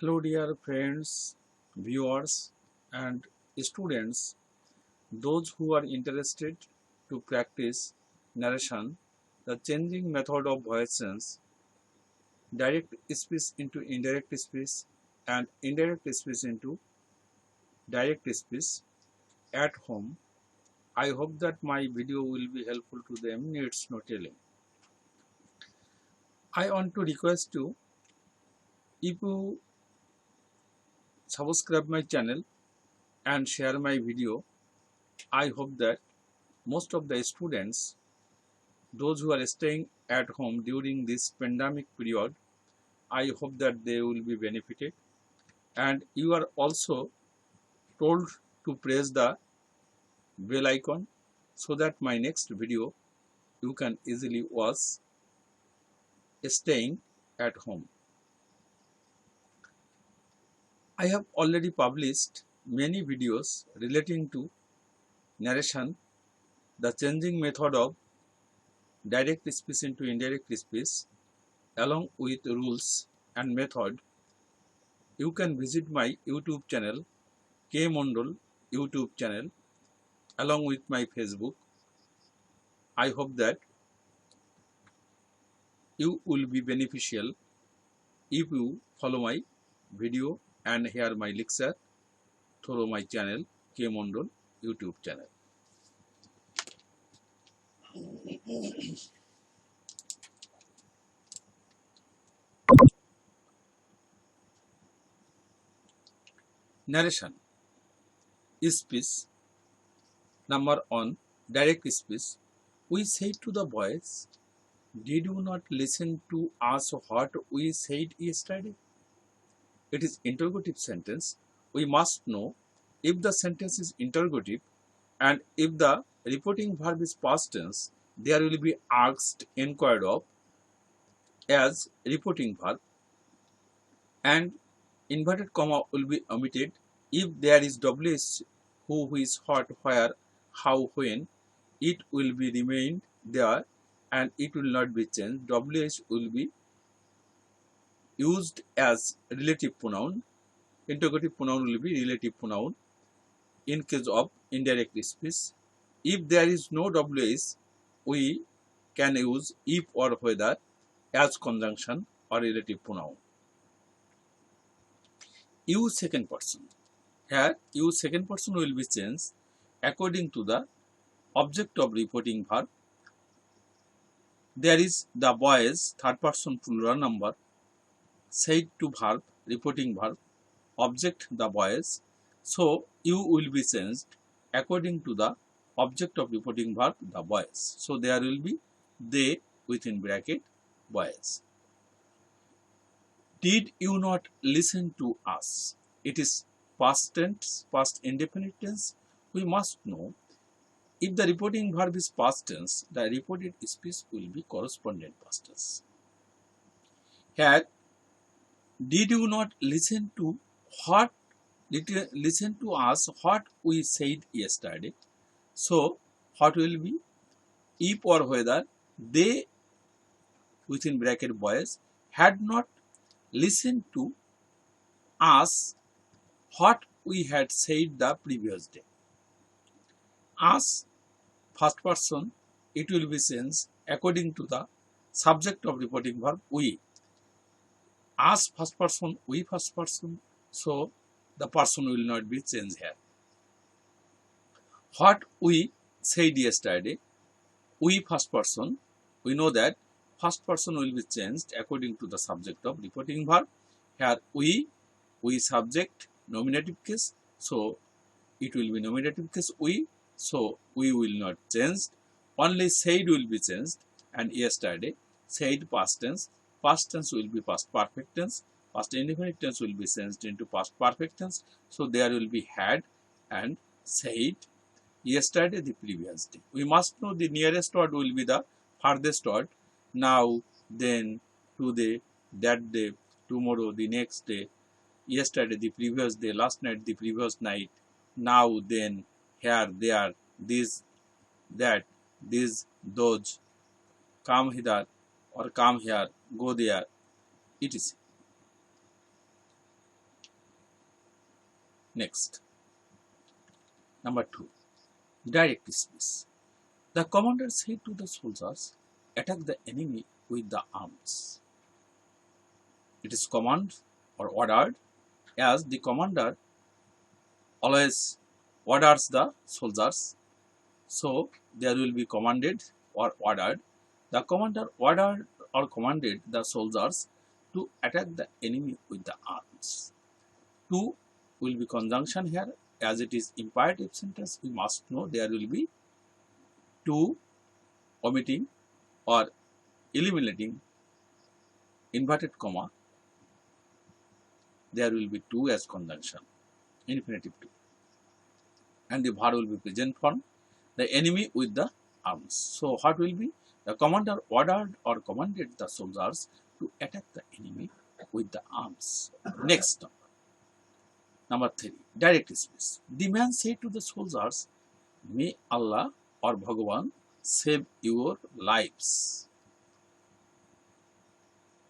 Hello dear friends, viewers and students, those who are interested to practice narration, the changing method of voice sense, direct speech into indirect speech and indirect speech into direct speech at home. I hope that my video will be helpful to them, needs no telling. I want to request you, if you subscribe my channel and share my video, I hope that most of the students, those who are staying at home during this pandemic period, I hope that they will be benefited. And you are also told to press the bell icon so that my next video you can easily watch staying at home. I have already published many videos relating to narration, the changing method of direct speech into indirect speech, along with rules and method. You can visit my YouTube channel, K Mondal YouTube channel, along with my Facebook. I hope that you will be beneficial if you follow my video and hear my lecture through my channel, K Mondal YouTube channel. Narration. Speech. Number 1. Direct speech. We said to the boys, did you not listen to us what we said yesterday? It is interrogative sentence. We must know if the sentence is interrogative and if the reporting verb is past tense, there will be asked, inquired of as reporting verb, and inverted comma will be omitted if there is WH, who, which, what, where, how, when. It will be remained there and it will not be changed. WH will be used as relative pronoun. Interrogative pronoun will be relative pronoun in case of indirect speech. If there is no WH, we can use if or whether as conjunction or relative pronoun. Use second person. Here, use second person will be changed according to the object of reporting verb. There is the boys, third person plural number, said to verb, reporting verb, object the boys. So, you will be changed according to the object of reporting verb, the boys. So, there will be they within bracket boys. Did you not listen to us? It is past tense, past indefinite tense. We must know if the reporting verb is past tense, the reported speech will be correspondent past tense. Here, did you not listen to what? Listen to us what we said yesterday. So, what will be? If or whether they within bracket boys had not listened to us what we had said the previous day. Us, first person, it will be changed according to the subject of reporting verb we. Us first person, we first person, so the person will not be changed here. What we said yesterday, we first person, we know that first person will be changed according to the subject of reporting verb. Here we subject, nominative case, so it will be nominative case we, so we will not change. Only said will be changed, and yesterday, said past tense will be past perfect tense, past indefinite tense will be changed into past perfect tense. So there will be had and said, yesterday, the previous day. We must know the nearest word will be the farthest word. Now, then, today, that day, tomorrow, the next day, yesterday, the previous day, last night, the previous night, now, then, here, there, this, that, these, those, come hither or come here, go there, etc. Next, number 2, direct speech. The commander said to the soldiers, attack the enemy with the arms. It is command or ordered, as the commander always orders the soldiers. So there will be commanded or ordered. The commander ordered or commanded the soldiers to attack the enemy with the arms. 2 will be conjunction here, as it is imperative sentence. We must know there will be 2 omitting or eliminating inverted comma. There will be 2 as conjunction, infinitive 2, and the verb will be present form, the enemy with the arms. So what will be? The commander ordered or commanded the soldiers to attack the enemy with the arms. Next, number 3, direct speech. The man said to the soldiers, may Allah or Bhagavan save your lives.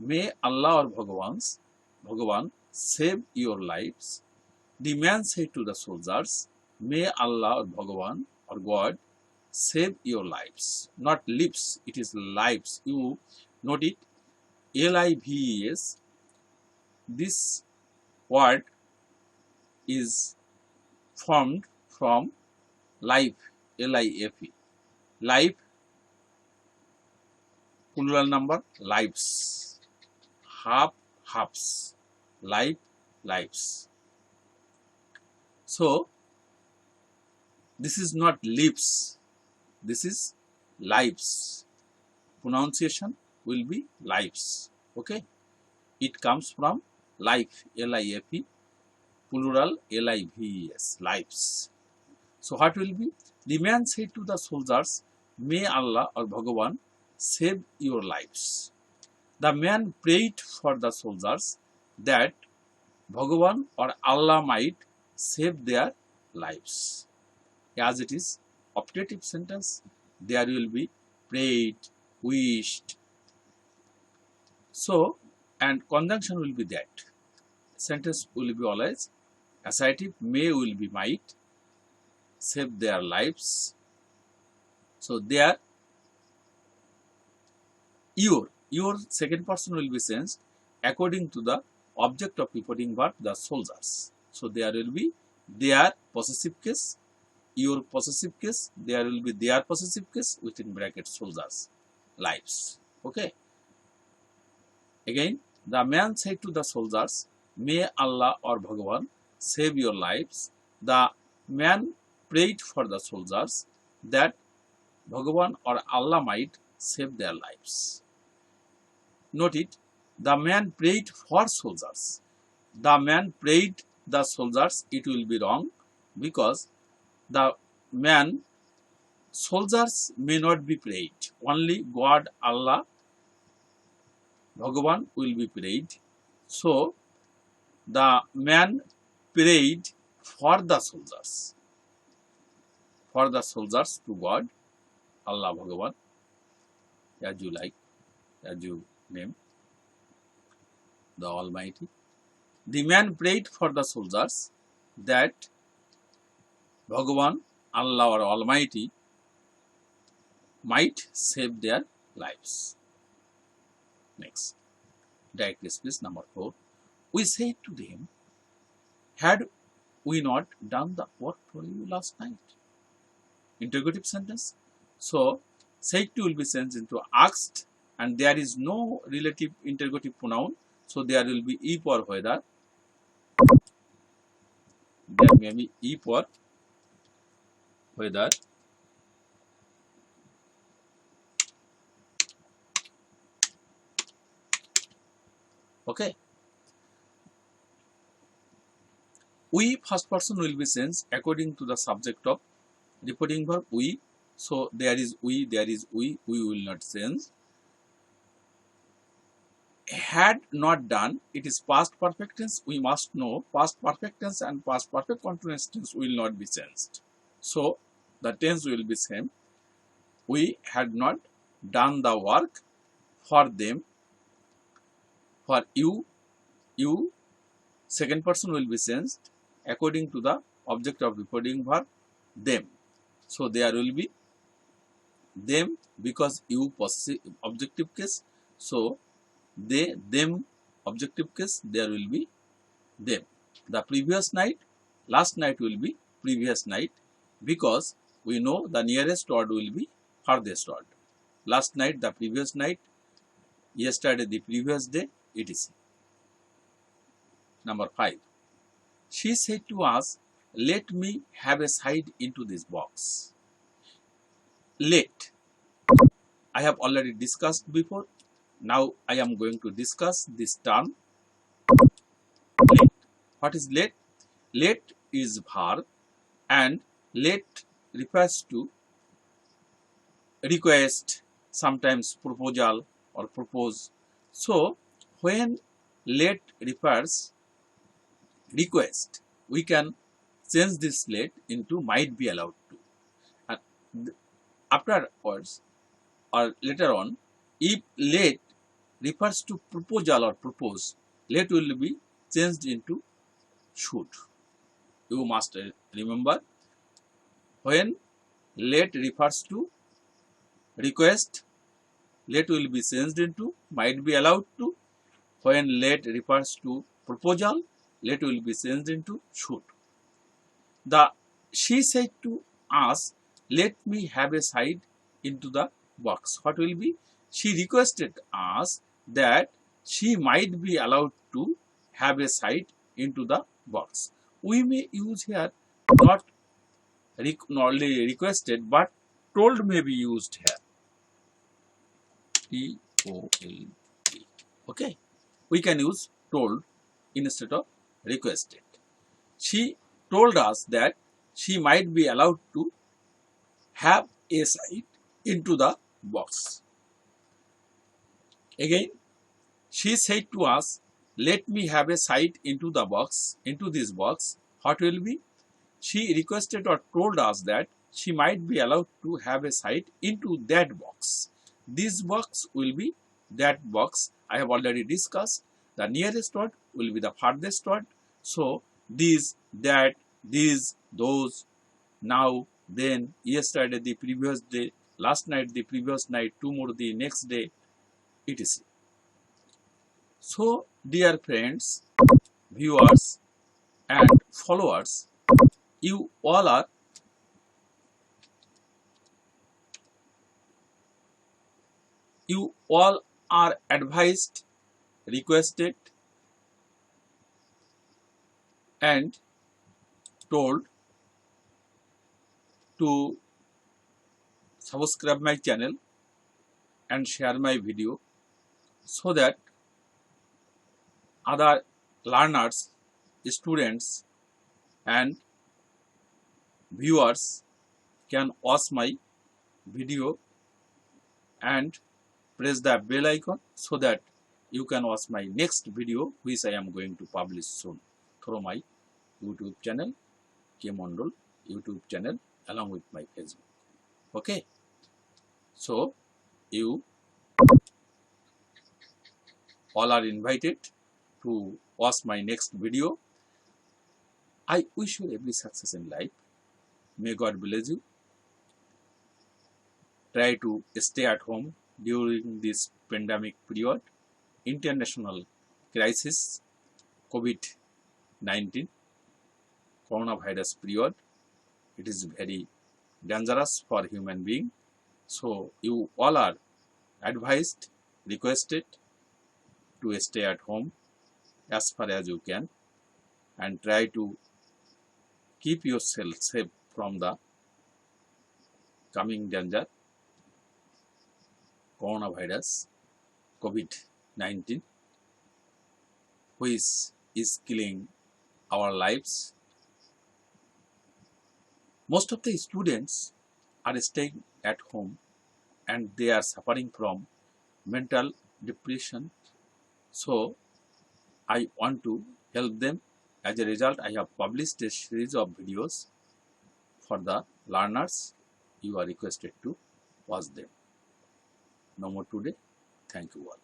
May Allah or Bhagavan save your lives. The man said to the soldiers, may Allah or Bhagavan or God save your lives. Not lives, it is lives. You note it, L-I-V-E-S. This word is formed from life, L-I-F-E. Life, plural number, lives. Half, halves. Life, lives. So, this is not lives, this is lives. Pronunciation will be lives. Okay, it comes from life, L-I-F-E, plural L-I-V-E-S, lives. So what will be? The man said to the soldiers, may Allah or Bhagavan save your lives. The man prayed for the soldiers that Bhagavan or Allah might save their lives. As it is optative sentence, there will be prayed, wished. So, and conjunction will be that. Sentence will be always assertive, may will be might, save their lives. So, there, your second person will be changed according to the object of reporting verb, the soldiers. So, there will be their possessive case, your possessive case, there will be their possessive case within bracket soldiers, lives. Okay. Again, the man said to the soldiers, may Allah or Bhagavan save your lives. The man prayed for the soldiers that Bhagavan or Allah might save their lives. Note it, the man prayed for soldiers. The man prayed the soldiers, it will be wrong, because the man, soldiers may not be prayed. Only God, Allah, Bhagavan will be prayed. So, the man prayed for the soldiers to God, Allah, Bhagavan, as you like, as you name, the Almighty. The man prayed for the soldiers that Bhagavan, Allah or Almighty might save their lives. Next, direct speech number 4. We said to them, had we not done the work for you last night? Interrogative sentence. So, said to will be changed into asked, and there is no relative interrogative pronoun. So, there will be e for whether. There may be e for whether. Okay. We, first person, will be changed according to the subject of reporting verb we. So, there is we will not change. Had not done, it is past perfect tense. We must know past perfect tense and past perfect continuous tense will not be changed. So, the tense will be same. We had not done the work for them, for you, second person will be changed. according to the object of reporting verb them. So there will be them because you possessive objective case. So they, them objective case, there will be them. The previous night, last night will be previous night because we know the nearest word will be farthest word. Last night, the previous night, yesterday, the previous day, etc. Number 5. She said to us, let me have a sight into this box. Let. I have already discussed before. Now I am going to discuss this term. Let. What is let? Let is verb and let refers to request, sometimes proposal or propose. So when let refers request, we can change this let into might be allowed to. And afterwards or later on, if let refers to proposal or propose, let will be changed into should. You must remember, when let refers to request, let will be changed into might be allowed to. When let refers to proposal, let will be changed into should. She said to us, let me have a sight into the box. What will be? She requested us that she might be allowed to have a sight into the box. We may use here not only requested but told may be used here. T-O-L-D. Okay. We can use told instead of requested. She told us that she might be allowed to have a sight into the box. Again, she said to us, let me have a sight into the box, into this box. What will be? She requested or told us that she might be allowed to have a sight into that box. This box will be that box. I have already discussed. The nearest word will be the farthest word. So these, that, these, those, now, then, yesterday, the previous day, last night, the previous night, tomorrow, the next day, etc. So, dear friends, viewers and followers, you all are advised, requested and told to subscribe my channel and share my video so that other learners, students and viewers can watch my video and press the bell icon so that you can watch my next video which I am going to publish soon through my YouTube channel, K. Mondal YouTube channel along with my Facebook. Okay. So you all are invited to watch my next video. I wish you every success in life. May God bless you. Try to stay at home during this pandemic period, international crisis, COVID-19, coronavirus period. It is very dangerous for human being. So you all are advised, requested to stay at home as far as you can and try to keep yourself safe from the coming danger, coronavirus, COVID-19, which is killing our lives. Most of the students are staying at home and they are suffering from mental depression. So I want to help them. As a result, I have published a series of videos for the learners. You are requested to watch them. No more today. Thank you all.